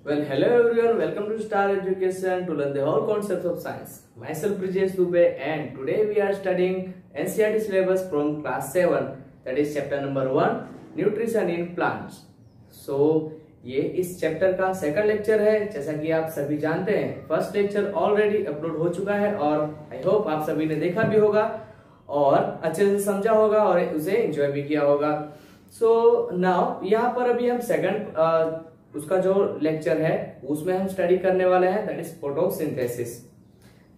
Well, hello everyone. Welcome to Star Education to learn the whole concepts of science. Myself Brijesh Dubey, and today we are studying NCERT syllabus from class 7. That is chapter number 1, Nutrition in Plants. So ये इस chapter का second lecture है। जैसा कि आप सभी जानते हैं, फर्स्ट लेक्चर ऑलरेडी अपलोड हो चुका है और आई होप आप सभी ने देखा भी होगा और अच्छे से समझा होगा और उसे एंजॉय भी किया होगा। सो नाउ यहाँ पर अभी हम सेकंड उसका जो लेक्चर है उसमें हम स्टडी करने वाले हैं, दैट इज फोटोसिंथेसिस।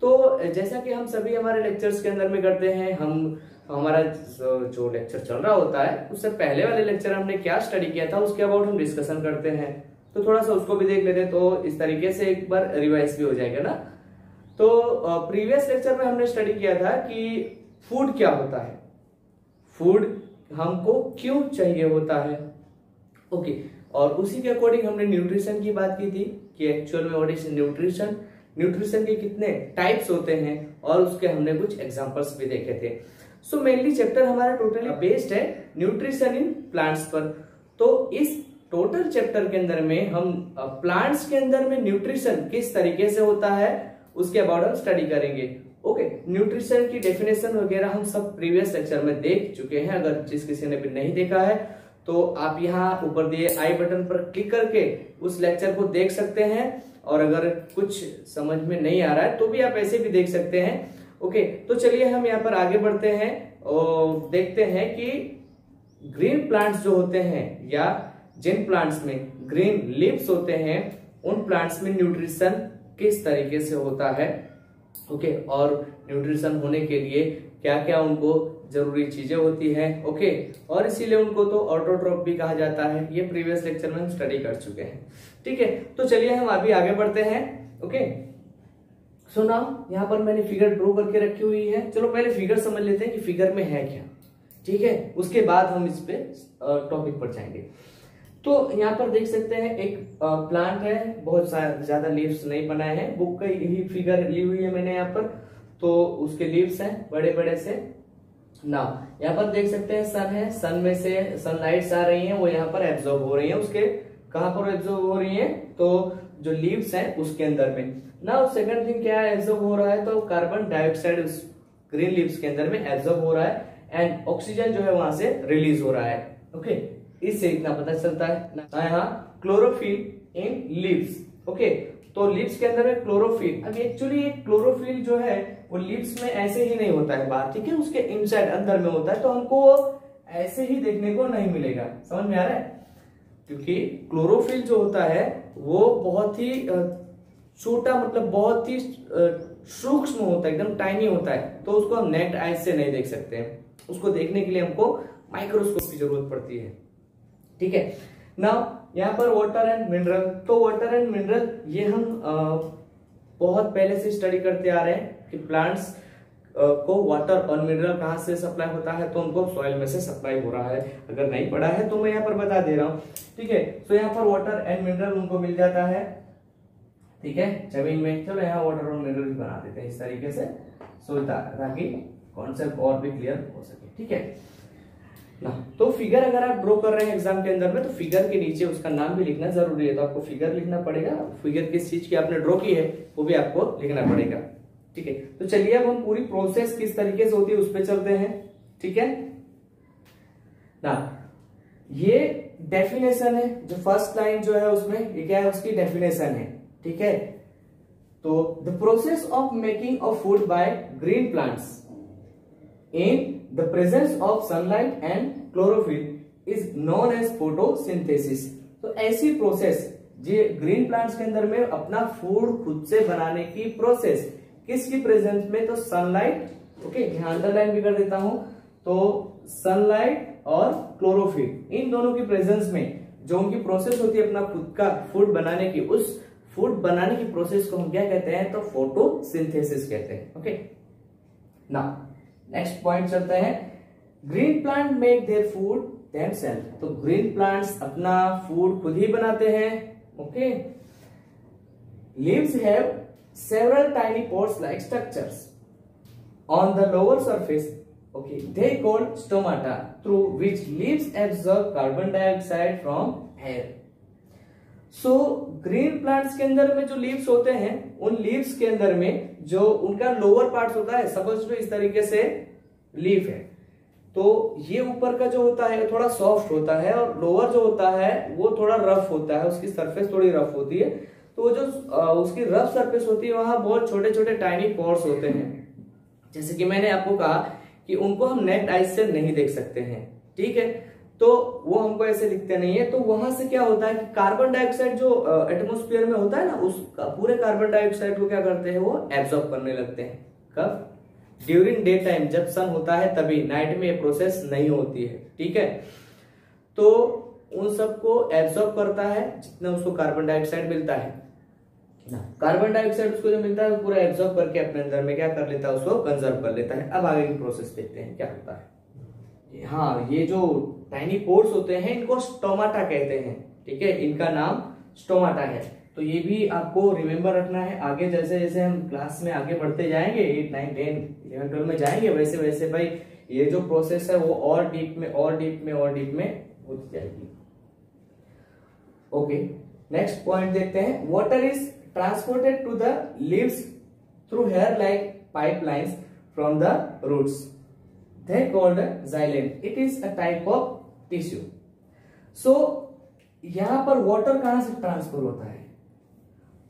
तो जैसा कि हम सभी हमारे लेक्चर्स के अंदर में करते हैं, हम हमारा जो लेक्चर चल रहा होता है उससे पहले वाले लेक्चर हमने क्या स्टडी किया था उसके अबाउट हम डिस्कशन करते हैं। तो थोड़ा सा उसको भी देख लेते हैं, तो इस तरीके से एक बार रिवाइज भी हो जाएगा ना। तो प्रीवियस लेक्चर में हमने स्टडी किया था कि फूड क्या होता है, फूड हमको क्यों चाहिए होता है, ओके। और उसी के अकॉर्डिंग हमने न्यूट्रिशन की बात की थी कि एक्चुअल में व्हाट इज न्यूट्रिशन, न्यूट्रिशन के कितने टाइप्स होते हैं और उसके हमने कुछ एग्जांपल्स भी देखे थे। सो मेनली चैप्टर हमारा टोटली बेस्ड है न्यूट्रिशन इन प्लांट्स पर। तो इस टोटल चैप्टर के अंदर में हम प्लांट्स के अंदर में न्यूट्रिशन किस तरीके से होता है उसके अबाउट हम स्टडी करेंगे, ओके। न्यूट्रिशन की डेफिनेशन वगैरह हम सब प्रीवियस लेक्चर में देख चुके हैं। अगर जिस किसी ने भी नहीं देखा है तो आप यहाँ ऊपर दिए आई बटन पर क्लिक करके उस लेक्चर को देख सकते हैं, और अगर कुछ समझ में नहीं आ रहा है तो भी आप ऐसे भी देख सकते हैं, ओके। तो चलिए हम यहाँ पर आगे बढ़ते हैं और देखते हैं कि ग्रीन प्लांट्स जो होते हैं या जिन प्लांट्स में ग्रीन लीव्स होते हैं उन प्लांट्स में न्यूट्रिशन किस तरीके से होता है, ओके। और न्यूट्रिशन होने के लिए क्या क्या उनको जरूरी चीजें होती हैं, ओके। और इसीलिए उनको तो ऑटोट्रॉफ भी कहा जाता है। ये प्रीवियस लेक्चर में हम स्टडी कर चुके हैं, ठीक है। तो चलिए हम अभी आगे बढ़ते हैं, ओके। सो नाउ यहाँ पर मैंने फिगर ड्रॉ करके रखी हुई है। चलो पहले फिगर समझ लेते हैं कि फिगर में है क्या, ठीक है। उसके बाद हम इस पे टॉपिक पर जाएंगे। तो यहाँ पर देख सकते हैं एक प्लांट है, बहुत ज्यादा लीव्स नहीं बनाए हैं, बुक का ही फिगर ली हुई है मैंने यहाँ पर। तो उसके लीव्स हैं बड़े बड़े से। ना यहाँ पर देख सकते हैं सन है, सन में से सनलाइट्स आ रही हैं, वो यहाँ पर एब्जॉर्ब हो रही हैं। उसके कहां पर एब्जॉर्ब हो रही हैं, तो जो लीव्स हैं उसके अंदर में। ना सेकंड थिंग क्या है, एब्जॉर्ब हो रहा है तो कार्बन डाइऑक्साइड उस ग्रीन लीव्स के अंदर में एब्जॉर्ब हो रहा है एंड ऑक्सीजन जो है वहां से रिलीज हो रहा है, ओके। इससे इतना पता चलता है। यहाँ क्लोरोफिल इन लीव्स, ओके। तो लीव्स के अंदर में क्लोरोफिल, अब एक्चुअली ये क्लोरोफिल जो है वो लीव्स में ऐसे ही नहीं होता है बाहर, ठीक है, उसके इनसाइड अंदर में होता है। तो हमको ऐसे ही देखने को नहीं मिलेगा, समझ में आ रहा है। क्योंकि क्लोरोफिल जो होता है वो बहुत ही छोटा, मतलब बहुत ही सूक्ष्म होता है, एकदम टाइनी होता है। तो उसको हम नेक्ड आइज से नहीं देख सकते हैं, उसको देखने के लिए हमको माइक्रोस्कोप की जरूरत पड़ती है, ठीक है। नाउ यहाँ पर वाटर एंड मिनरल, तो वाटर एंड मिनरल ये हम बहुत पहले से स्टडी करते आ रहे हैं कि प्लांट्स को वाटर और मिनरल कहाँ से सप्लाई होता है, तो उनको सॉइल में से सप्लाई हो रहा है। अगर नहीं पढ़ा है तो मैं यहाँ पर बता दे रहा हूँ, ठीक है। तो यहाँ पर वाटर एंड मिनरल उनको मिल जाता है, ठीक है, जमीन में। चलो यहाँ वाटर और मिनरल भी बना देते हैं इस तरीके से, सो ताकि कॉन्सेप्ट और भी क्लियर हो सके, ठीक है ना। तो फिगर अगर आप ड्रॉ कर रहे हैं एग्जाम के अंदर में तो फिगर के नीचे उसका नाम भी लिखना जरूरी है। तो आपको फिगर लिखना पड़ेगा, फिगर किस चीज की आपने ड्रॉ की है वो भी आपको लिखना पड़ेगा, ठीक है। तो चलिए अब हम पूरी प्रोसेस किस तरीके से होती है उस पर चलते हैं, ठीक है ना। ये डेफिनेशन है, जो फर्स्ट लाइन जो है उसमें ये क्या है, उसकी डेफिनेशन है, ठीक है। तो the process of making of food by green plants in the presence of sunlight and chlorophyll is known as photosynthesis। तो ऐसी प्रोसेस जो ग्रीन प्लांट्स के अंदर में अपना फूड खुद से बनाने की प्रोसेस किसकी प्रेजेंस में, तो सनलाइट, ओके, यहाँ अंडरलाइन भी कर देता हूं। तो सनलाइट और क्लोरोफिल इन दोनों की प्रेजेंस में जो उनकी प्रोसेस होती है अपना खुद का फूड बनाने की, उस फूड बनाने की प्रोसेस को हम क्या कहते हैं, तो फोटोसिंथेसिस कहते हैं, ओके ना। नेक्स्ट पॉइंट चलते हैं, green plant make their food themselves. तो ग्रीन प्लांट्स अपना फूड खुद ही बनाते हैं, okay. Leaves have several tiny pores like structures on the lower surface, okay, they called stomata, through which leaves absorb carbon dioxide from air. So green plants के अंदर में जो लीव्स होते हैं, उन लीव्स के अंदर में जो उनका लोअर पार्ट होता है, सपोज इस तरीके से लीफ है, तो ये ऊपर का जो होता है थोड़ा सॉफ्ट होता है और लोअर जो होता है वो थोड़ा रफ होता है, उसकी सरफेस थोड़ी रफ होती है। तो जो उसकी रफ सरफेस होती है वहां बहुत छोटे छोटे टाइनी पोर्स होते हैं। जैसे कि मैंने आपको कहा कि उनको हम नेक्ड आइज से नहीं देख सकते हैं, ठीक है, तो वो हमको ऐसे दिखते नहीं है। तो वहां से क्या होता है कि कार्बन डाइऑक्साइड जो एटमॉस्फेयर में होता है ना, उस पूरे कार्बन डाइऑक्साइड को क्या करते हैं, वो एब्जॉर्ब करने लगते हैं। कब? ड्यूरिंग डे टाइम, जब सन होता है तभी, नाइट में ये प्रोसेस नहीं होती है, ठीक है। तो उन सबको एब्जॉर्ब करता है जितना उसको कार्बन डाइऑक्साइड मिलता है ना, कार्बन डाइऑक्साइड उसको जो मिलता है पूरा एब्जॉर्ब करके अपने अंदर में क्या कर लेता है, उसको कंजर्व कर लेता है। अब आगे की प्रोसेस देखते हैं क्या होता है। हाँ, ये जो टाइनी पोर्स होते हैं इनको स्टोमाटा कहते हैं, ठीक है, इनका नाम स्टोमाटा है। तो ये भी आपको रिमेंबर रखना है। आगे जैसे जैसे हम क्लास में आगे बढ़ते जाएंगे, 8, 9, 10, 11, 12 में जाएंगे, वैसे वैसे भाई ये जो प्रोसेस है वो और डीप में और डीप में और डीप में होती जाएगी। ओके, नेक्स्ट पॉइंट देखते हैं। Water is transported to the leaves through hair like pipelines from the roots, they called xylem. It is a type of tissue. So यहां पर वाटर कहां से ट्रांसफर होता है,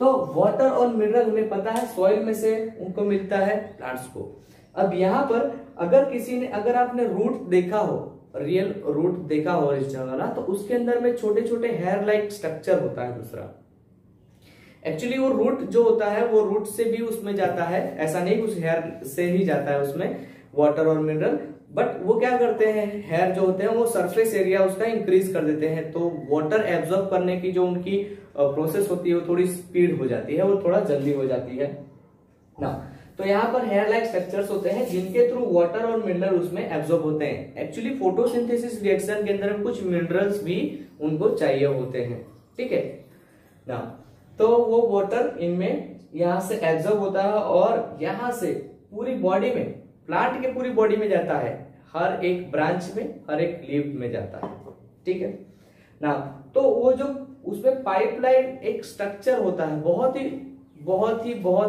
तो वाटर और मिनरल हमें पता है सॉइल में से उनको मिलता है प्लांट्स को। अब यहां पर अगर आपने रूट देखा हो, रियल रूट देखा हो ओरिजिनल वाला, तो उसके अंदर में छोटे छोटे हेयर लाइक स्ट्रक्चर होता है। दूसरा एक्चुअली वो रूट जो होता है वो रूट से भी उसमें जाता है, ऐसा नहीं कुछ हेयर से ही जाता है उसमें वाटर और मिनरल, बट वो क्या करते हैं, हेयर जो होते हैं वो सरफेस एरिया उसका इंक्रीज कर देते हैं, तो वाटर एब्जॉर्ब करने की जो उनकी प्रोसेस होती है वो थोड़ी स्पीड हो जाती है, वो थोड़ा जल्दी हो जाती है ना। तो यहाँ पर हेयर लाइक स्ट्रक्चर्स होते हैं जिनके थ्रू वाटर और मिनरल उसमें एब्जॉर्ब होते हैं। एक्चुअली फोटोसिंथेसिस रिएक्शन के अंदर कुछ मिनरल्स भी उनको चाहिए होते हैं, ठीक है ना। तो वो वाटर इनमें यहां से एब्जॉर्ब होता है और यहां से पूरी बॉडी में, प्लांट के पूरी बॉडी में जाता है, हर एक ब्रांच में, हर एक लीफ में जाता है, ठीक है ना। तो वो जो उसमें पाइपलाइन एक स्ट्रक्चर होता है, बहुत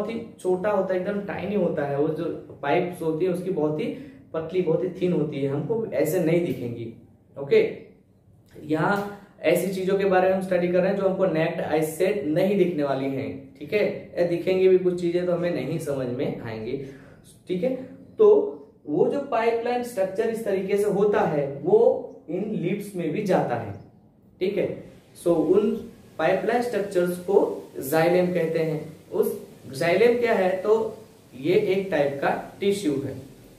ही छोटा होता है, एकदम टाइनी होता है। वो जो पाइप्स होती है उसकी बहुत ही पतली, बहुत ही थिन होती है, हमको ऐसे नहीं दिखेंगी। ओके, यहाँ ऐसी चीजों के बारे में हम स्टडी कर रहे हैं जो हमको नेक्ड आइज से नहीं दिखने वाली हैं, ठीक है। दिखेंगी भी कुछ चीजें तो हमें नहीं समझ में आएंगी, ठीक है। तो वो जो पाइपलाइन स्ट्रक्चर इस तरीके से होता है वो इन लीव्स में भी जाता है, ठीक है। सो उन पाइपलाइन स्ट्रक्चर्स को जाइलेम कहते हैं। उस जाइलेम क्या है, तो ये एक टाइप का टिश्यू है,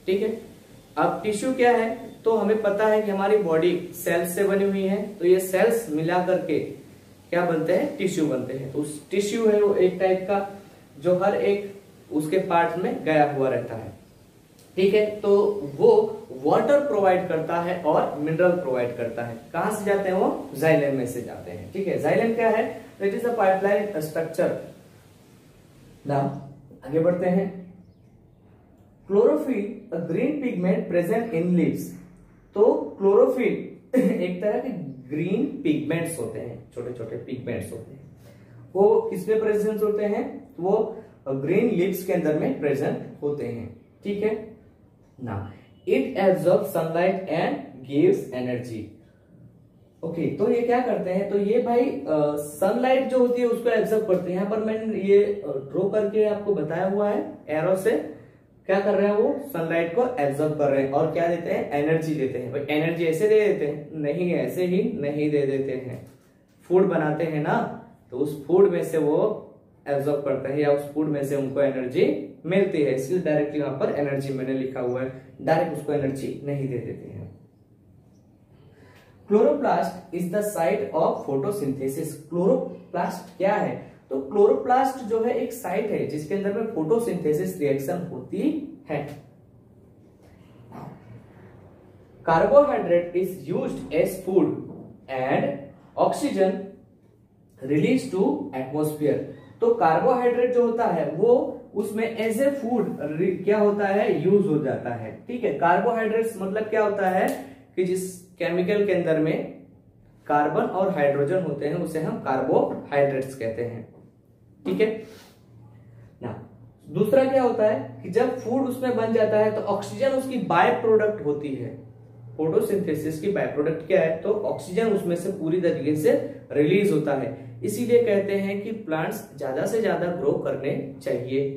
ठीक है। अब टिश्यू क्या है, तो हमें पता है कि हमारी बॉडी सेल्स से बनी हुई है, तो ये सेल्स मिला करके क्या बनते हैं, टिश्यू बनते हैं। तो उस टिश्यू है वो एक टाइप का जो हर एक उसके पार्ट में गया हुआ रहता है, ठीक है। तो वो वाटर प्रोवाइड करता है और मिनरल प्रोवाइड करता है। कहां से जाते हैं, वो जाइलेम में से जाते हैं, ठीक है। जाइलेम क्या है, it is a pipeline structure. Now आगे बढ़ते हैं। Chlorophyll, a green pigment present in leaves. तो क्लोरोफिल एक तरह के ग्रीन पिगमेंट्स होते हैं, छोटे छोटे पिगमेंट्स होते हैं। वो किसमें प्रेजेंट होते हैं, वो ग्रीन लीव्स के अंदर में प्रेजेंट होते हैं, ठीक है ना। It absorb sunlight and gives energy. Okay, तो ये क्या करते हैं, तो ये भाई सनलाइट जो होती है उसको एब्जॉर्ब करते हैं। यहाँ पर मैंने ये ड्रॉ करके आपको बताया हुआ है एरो से, क्या कर रहे हैं, वो सनलाइट को एब्जॉर्ब कर रहे हैं और क्या देते हैं, एनर्जी देते हैं। भाई एनर्जी ऐसे दे देते हैं, नहीं ऐसे ही नहीं दे देते हैं। फूड बनाते हैं ना, तो उस फूड में से वो एब्जॉर्ब करते हैं या उस फूड में से उनको एनर्जी मिलती है, इसलिए डायरेक्टली वहां पर एनर्जी मैंने लिखा हुआ है, डायरेक्ट उसको एनर्जी नहीं दे देते हैं। Chloroplast is the site of photosynthesis. Chloroplast क्या है, तो क्लोरोप्लास्ट जो है एक साइट है जिसके अंदर में फोटोसिंथेसिस रिएक्शन होती है। Carbohydrate is used as food and oxygen release to atmosphere. तो कार्बोहाइड्रेट जो होता है वो उसमें एज ए फूड क्या होता है, यूज हो जाता है, ठीक है। कार्बोहाइड्रेट्स मतलब क्या होता है कि जिस केमिकल के अंदर में कार्बन और हाइड्रोजन होते हैं उसे हम कार्बोहाइड्रेट्स कहते हैं। ठीक है ना। दूसरा क्या होता है कि जब फूड उसमें बन जाता है तो ऑक्सीजन उसकी बाय प्रोडक्ट होती है। फोटोसिंथेसिस की बाय प्रोडक्ट क्या है, तो ऑक्सीजन उसमें से पूरी तरीके से रिलीज होता है। इसीलिए कहते हैं कि प्लांट्स ज्यादा से ज्यादा ग्रो करने चाहिए।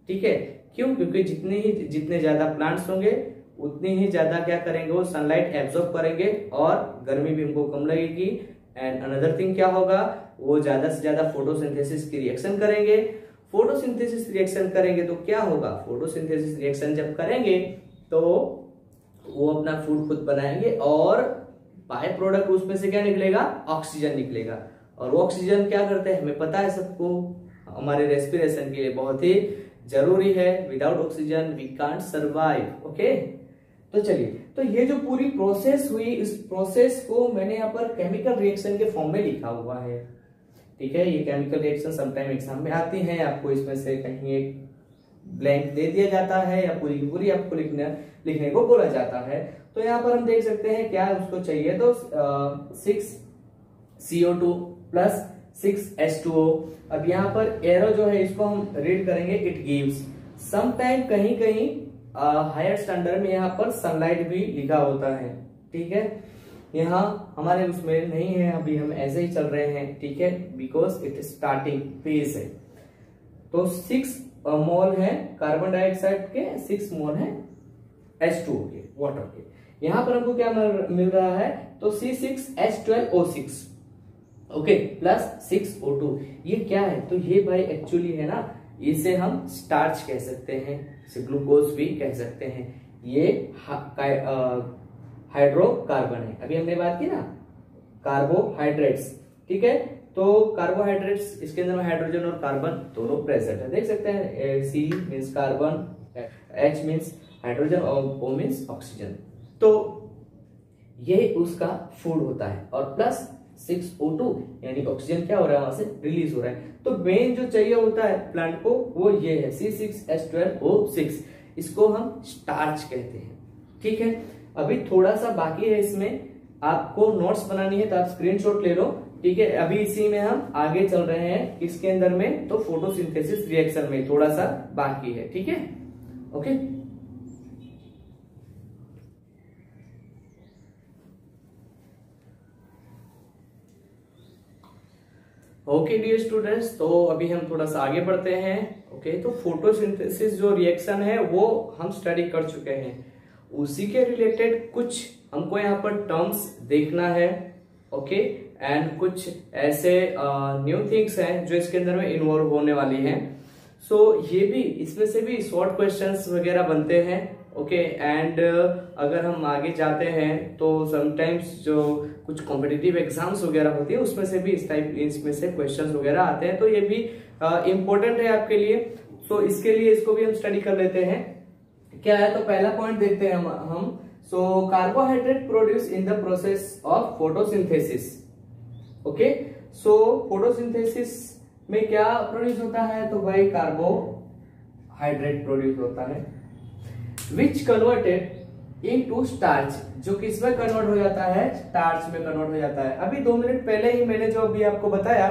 ठीक है, क्यों? क्योंकि जितने ज्यादा प्लांट्स होंगे उतनी ही ज्यादा क्या करेंगे, वो सनलाइट एब्जॉर्ब करेंगे और गर्मी भी उनको कम लगेगी। एंड अनदर थिंग क्या होगा, वो ज्यादा से ज्यादा फोटोसिंथेसिस की रिएक्शन करेंगे। फोटोसिंथेसिस रिएक्शन करेंगे तो क्या होगा, फोटोसिंथेसिस रिएक्शन जब करेंगे तो वो अपना फूड खुद बनाएंगे और बाय प्रोडक्ट उसमें से क्या निकलेगा, ऑक्सीजन निकलेगा। और वो ऑक्सीजन क्या करते हैं हमें पता है सबको, हमारे रेस्पिरेशन के लिए बहुत ही जरूरी है। Without oxygen we can't survive. Okay, तो चलिए, तो ये जो पूरी प्रोसेस हुई, इस प्रोसेस को मैंने यहाँ पर केमिकल रिएक्शन के फॉर्म में लिखा हुआ है। ठीक है, ये केमिकल रिएक्शन समटाइम एग्जाम में आती हैं, आपको इसमें से कहीं एक ब्लैंक दे दिया जाता है या पूरी पूरी आपको लिखने को बोला जाता है। तो यहाँ पर हम देख सकते हैं क्या उसको चाहिए, तो 6CO2 प्लस 6H2O। अब यहाँ पर एरो जो है इसको हम रीड करेंगे, इट गिव्स। समटाइम कहीं कहीं हायर स्टैंडर्ड में यहाँ पर सनलाइट भी लिखा होता है। ठीक है, यहाँ हमारे उसमें नहीं है, अभी हम ऐसे ही चल रहे हैं। ठीक है, बिकॉज इट स्टार्टिंग फेज है। तो 6 मोल है कार्बन डाइऑक्साइड के, 6 मोल है H2O के, वाटर के। यहाँ पर हमको क्या मिल रहा है, तो C6H12O6 ओके प्लस 6O2। ये क्या है, तो ये भाई एक्चुअली है ना, इसे हम स्टार्च कह सकते हैं, इसे ग्लूकोज भी कह सकते हैं। ये हाइड्रोकार्बन है। अभी हमने बात की ना कार्बोहाइड्रेट्स। ठीक है, तो कार्बोहाइड्रेट्स इसके अंदर हाइड्रोजन और कार्बन दोनों प्रेजेंट है, देख सकते हैं। C means carbon, H means hydrogen और O मीन्स ऑक्सीजन। तो ये उसका फूड होता है और प्लस 6O2 यानी ऑक्सीजन क्या हो रहा है, वहां से रिलीज हो रहा है। तो मेन जो चाहिए होता है प्लांट को वो ये है C6H12O6, इसको हम स्टार्च कहते हैं। ठीक है, अभी थोड़ा सा बाकी है, इसमें आपको नोट्स बनानी है तो आप स्क्रीनशॉट ले लो। ठीक है, अभी इसी में हम आगे चल रहे हैं इसके अंदर में, तो फोटोसिंथेसिस रिएक्शन में थोड़ा सा बाकी है। ठीक है, ओके। ओके डियर स्टूडेंट्स, तो अभी हम थोड़ा सा आगे बढ़ते हैं। ओके, तो फोटोसिंथेसिस जो रिएक्शन है वो हम स्टडी कर चुके हैं, उसी के रिलेटेड कुछ हमको यहाँ पर टर्म्स देखना है। ओके, एंड कुछ ऐसे न्यू थिंग्स हैं जो इसके अंदर में इन्वॉल्व होने वाली हैं। सो ये भी, इसमें से भी शॉर्ट क्वेश्चंस वगैरह बनते हैं। ओके, एंड अगर हम आगे जाते हैं तो समटाइम्स जो कुछ कॉम्पिटिटिव एग्जाम्स वगैरह होती है उसमें से भी इसमें से क्वेश्चंस वगैरह आते हैं, तो ये भी इम्पोर्टेंट है आपके लिए। सो इसके लिए इसको भी हम स्टडी कर लेते हैं क्या है। तो पहला पॉइंट देखते हैं हम। So carbohydrate produce in the process of photosynthesis. Okay, so photosynthesis में क्या प्रोड्यूस होता है, तो भाई कार्बोहाइड्रेट प्रोड्यूस होता है, विच कन्वर्टेड इनटू स्टार्च, जो किस में कन्वर्ट हो जाता है, स्टार्च में कन्वर्ट हो जाता है। अभी 2 मिनट पहले ही मैंने जो अभी आपको बताया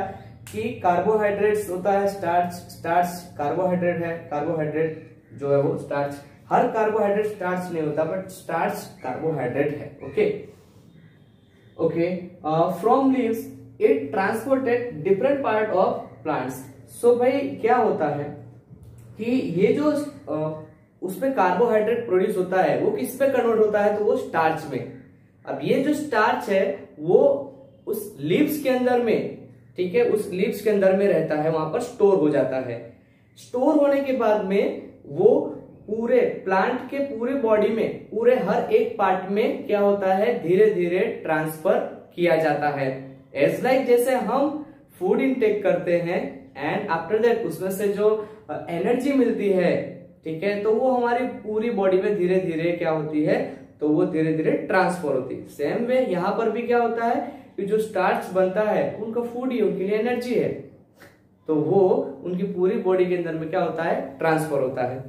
कि कार्बोहाइड्रेट्स होता है स्टार्च, स्टार्च कार्बोहाइड्रेट है, कार्बोहाइड्रेट जो है वो स्टार्च। हर कार्बोहाइड्रेट स्टार्च नहीं होता, बट स्टार्च कार्बोहाइड्रेट है। Okay okay, from leaves it transported different part of plants. So भाई क्या होता है कि ये जो उसमें कार्बोहाइड्रेट प्रोड्यूस होता है वो किस पे कन्वर्ट होता है, तो वो स्टार्च में। अब ये जो स्टार्च है वो उस लीव्स के अंदर में, ठीक है, उस लीव्स के अंदर में रहता है, वहां पर स्टोर हो जाता है। स्टोर होने के बाद में वो पूरे प्लांट के पूरे बॉडी में, पूरे हर एक पार्ट में क्या होता है, धीरे धीरे ट्रांसफर किया जाता है। एज लाइक जैसे हम फूड इनटेक करते हैं एंड आफ्टर दैट उसमें से जो एनर्जी मिलती है, ठीक है, तो वो हमारी पूरी बॉडी में धीरे धीरे क्या होती है, तो वो धीरे धीरे ट्रांसफर होती है। सेम वे यहाँ पर भी क्या होता है कि जो स्टार्च बनता है उनका फूड ही उनके लिए एनर्जी है, तो वो उनकी पूरी बॉडी के अंदर में क्या होता है, ट्रांसफर होता है।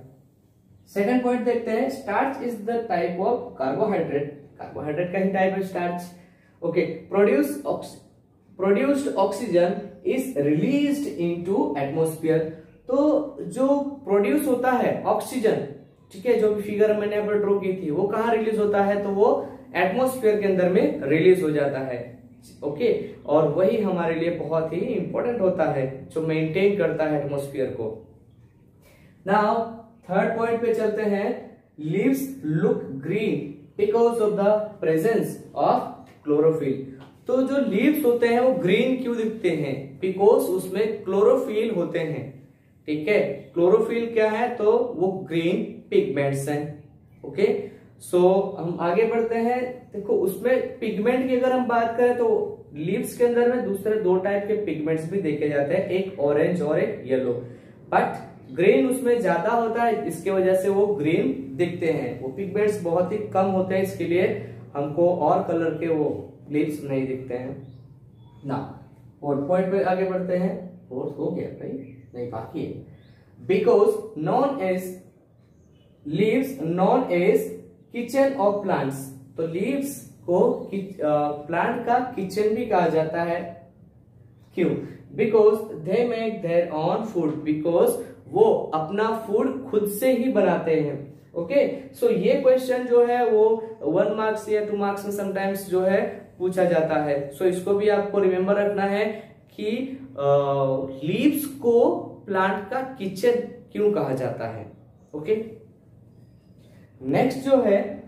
सेकंड पॉइंट देखते हैं, starch is the type of carbohydrate. Carbohydrate का ही टाइप है starch. Okay, produced oxygen is released into atmosphere. तो जो प्रोड्यूस होता है ऑक्सीजन, ठीक है, जो भी फिगर मैंने यहाँ पर ड्रॉ की थी, वो कहाँ रिलीज होता है? तो वो एटमॉस्फेयर के अंदर में रिलीज हो जाता है। ओके, और वही हमारे लिए बहुत ही इंपॉर्टेंट होता है, जो मेंटेन करता है एटमॉस्फेयर को। नाउ थर्ड पॉइंट पे चलते हैं। Leaves look green because of the presence of chlorophyll. तो जो लीव्स होते हैं वो ग्रीन क्यों दिखते हैं? बिकॉज उसमें क्लोरोफिल होते हैं। ठीक है, क्लोरोफिल क्या है? तो वो ग्रीन पिगमेंट्स हैं। ओके, सो हम आगे बढ़ते हैं। देखो, उसमें पिगमेंट की अगर हम बात करें तो लीव्स के अंदर में दूसरे दो टाइप के पिगमेंट्स भी देखे जाते हैं, एक ऑरेंज और एक येलो, बट ग्रीन उसमें ज्यादा होता है, इसके वजह से वो ग्रीन दिखते हैं। वो पिगमेंट्स बहुत ही कम होते हैं, इसके लिए हमको और कलर के वो लीव्स नहीं दिखते हैं ना। और पॉइंट पे आगे बढ़ते हैं। फोर्थ हो गया भाई? नहीं, बाकी है। Because known as leaves known as kitchen of plants. तो लीव्स को प्लांट का किचन भी कहा जाता है। क्यों? Because they make their own food. Because वो अपना फूड खुद से ही बनाते हैं। ओके, सो ये क्वेश्चन जो है वो 1 मार्क्स या 2 मार्क्स में समटाइम्स जो है पूछा जाता है। सो इसको भी आपको रिमेम्बर रखना है कि लीव्स को प्लांट का किचन क्यों कहा जाता है। ओके, नेक्स्ट जो है,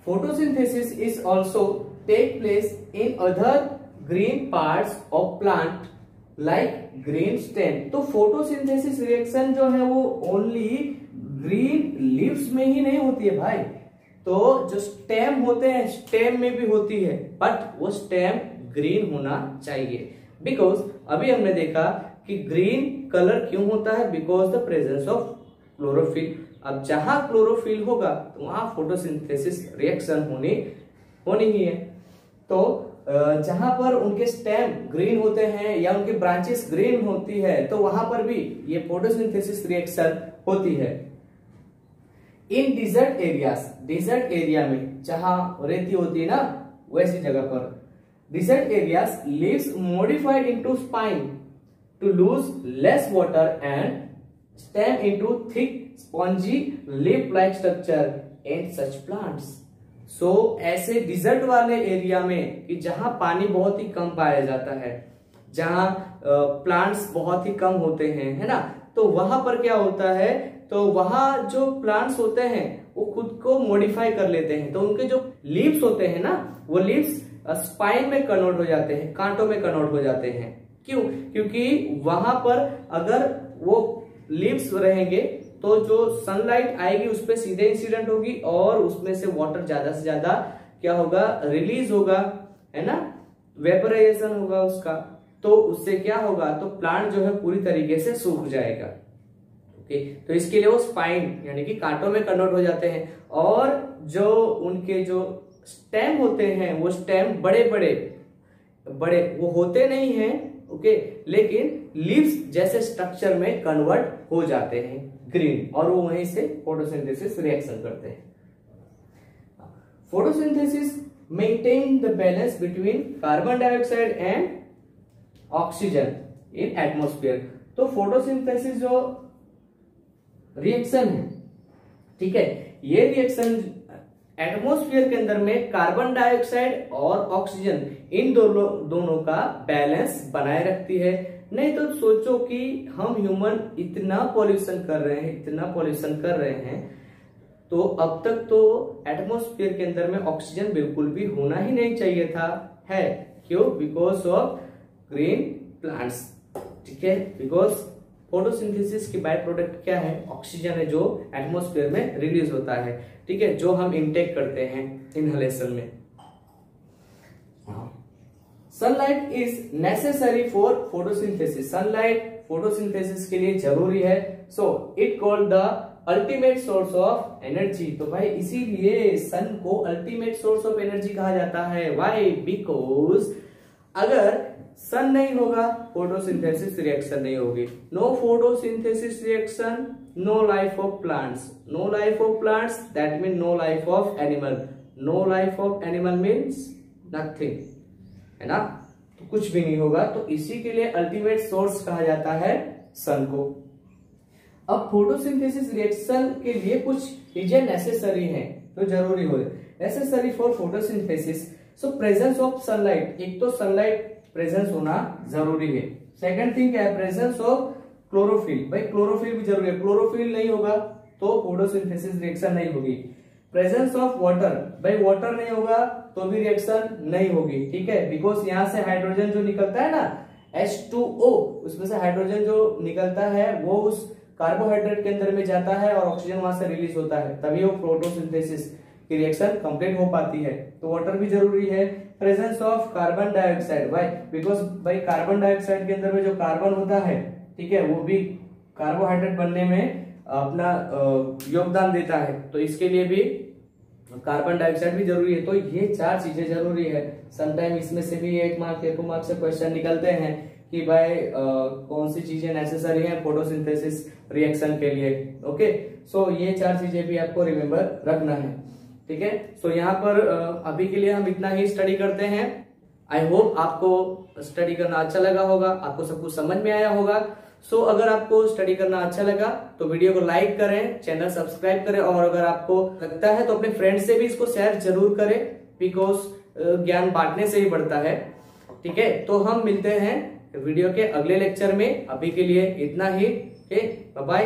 photosynthesis is also take place in other green parts of plant like green stem. तो फोटोसिंथेसिस रिएक्शन जो है वो ओनली ग्रीन लीव्स में ही नहीं होती है भाई। तो जो स्टेम होते हैं, स्टेम में भी होती है, बट वो स्टेम ग्रीन होना चाहिए। बिकॉज अभी हमने देखा कि ग्रीन कलर क्यों होता है? Because the presence of chlorophyll. अब जहां क्लोरोफिल होगा तो वहां फोटोसिंथेसिस रिएक्शन होनी ही है। तो जहां पर उनके स्टेम ग्रीन होते हैं या उनकी ब्रांचेस ग्रीन होती है, तो वहां पर भी ये फोटोसिंथेसिस रिएक्शन होती है। In desert areas, desert area में जहां रेती होती है ना, वैसी जगह पर desert areas leaves modified into spine to lose less water and stem into thick spongy leaf like structure in such plants. So ऐसे डिजर्ट वाले एरिया में कि जहां पानी बहुत ही कम पाया जाता है, जहां प्लांट्स बहुत ही कम होते हैं, है ना, तो वहां पर क्या होता है? तो वहां जो प्लांट्स होते हैं वो खुद को मॉडिफाई कर लेते हैं। तो उनके जो लीव्स होते हैं ना, वो लीव्स स्पाइन में कन्वर्ट हो जाते हैं, कांटों में कन्वर्ट हो जाते हैं। क्यों? क्योंकि वहां पर अगर वो लीव्स रहेंगे तो जो सनलाइट आएगी उस पर सीधे इंसिडेंट होगी और उसमें से वाटर ज्यादा से ज्यादा क्या होगा? रिलीज होगा, है ना, वेपराइजेशन होगा उसका। तो उससे क्या होगा? तो प्लांट जो है पूरी तरीके से सूख जाएगा। ओके, तो इसके लिए वो स्पाइन यानी कि कांटों में कन्वर्ट हो जाते हैं। और जो उनके जो स्टेम होते हैं वो स्टेम बड़े बड़े वो होते नहीं हैं, ओके, लेकिन लीव्स जैसे स्ट्रक्चर में कन्वर्ट हो जाते हैं ग्रीन, और वो वहीं से फोटोसिंथेसिस रिएक्शन करते हैं। Photosynthesis maintain the balance between carbon dioxide and oxygen in atmosphere. तो फोटोसिंथेसिस जो रिएक्शन है, ठीक है, ये रिएक्शन एटमॉस्फेयर के अंदर में कार्बन डाइऑक्साइड और ऑक्सीजन इन दोनों का बैलेंस बनाए रखती है। नहीं तो सोचो कि हम ह्यूमन इतना पॉल्यूशन कर रहे हैं, तो अब तक तो एटमॉस्फेयर के अंदर में ऑक्सीजन बिल्कुल भी होना ही नहीं चाहिए था, है। क्यों? बिकॉज ऑफ ग्रीन प्लांट्स, ठीक है, बिकॉज फोटोसिंथेसिस की बाय प्रोडक्ट क्या है? ऑक्सीजन है, जो एटमॉस्फेयर में रिलीज होता है, ठीक है, जो हम इनटेक करते हैं इनहेलेशन में। Sunlight is necessary for photosynthesis. Sunlight photosynthesis के लिए जरूरी है। So it called the ultimate source of energy. तो भाई इसीलिए सन को अल्टीमेट सोर्स ऑफ एनर्जी कहा जाता है। व्हाई? बिकॉज अगर सन नहीं होगा फोटोसिंथेसिस रिएक्शन नहीं होगी। No photosynthesis reaction, no life of plants. No life of plants, that mean no life of animal. No life of animal means nothing. है ना, तो कुछ भी नहीं होगा। तो इसी के लिए अल्टीमेट सोर्स कहा जाता है सन को। अब फोटोसिंथेसिस रिएक्शन के लिए कुछ चीजें नेसेसरी हैं, तो जरूरी हो, necessary for photosynthesis. So presence of sunlight, एक तो सनलाइट प्रेजेंस होना जरूरी है। सेकंड थिंग क्या है, प्रेजेंस ऑफ क्लोरोफिल, भाई क्लोरोफिल भी जरूरी है, क्लोरोफिल नहीं होगा तो फोटोसिंथेसिस रिएक्शन नहीं होगी। प्रेजेंस ऑफ वाटर, भाई वाटर नहीं होगा तो भी रिएक्शन नहीं होगी, ठीक है, बिकॉज यहाँ से हाइड्रोजन जो निकलता है ना H2O, उसमें से हाइड्रोजन जो निकलता है वो उस कार्बोहाइड्रेट के अंदर में जाता है और ऑक्सीजन वहां से रिलीज होता है, तभी वो फोटोसिंथेसिस की रिएक्शन कंप्लीट हो पाती है। तो वाटर भी जरूरी है। Presence of carbon dioxide, why, because भाई कार्बन डाइऑक्साइड के अंदर में जो कार्बन होता है, ठीक है, वो भी कार्बोहाइड्रेट बनने में अपना योगदान देता है, तो इसके लिए भी कार्बन डाइऑक्साइड भी जरूरी है। तो ये चार चीजें जरूरी है। समटाइम इसमें से भी 1 मार्क 2 मार्क से क्वेश्चन निकलते हैं कि भाई कौन सी चीजें नेसेसरी हैं फोटोसिंथेसिस रिएक्शन के लिए। ओके, सो ये चार चीजें भी आपको रिमेम्बर रखना है, ठीक है। सो यहाँ पर अभी के लिए हम इतना ही स्टडी करते हैं। आई होप आपको स्टडी करना अच्छा लगा होगा, आपको सब कुछ समझ में आया होगा। सो अगर आपको स्टडी करना अच्छा लगा तो वीडियो को लाइक करें, चैनल सब्सक्राइब करें, और अगर आपको लगता है तो अपने फ्रेंड से भी इसको शेयर जरूर करें, बिकॉज ज्ञान बांटने से ही बढ़ता है, ठीक है। तो हम मिलते हैं वीडियो के अगले लेक्चर में, अभी के लिए इतना ही, बाय बाय।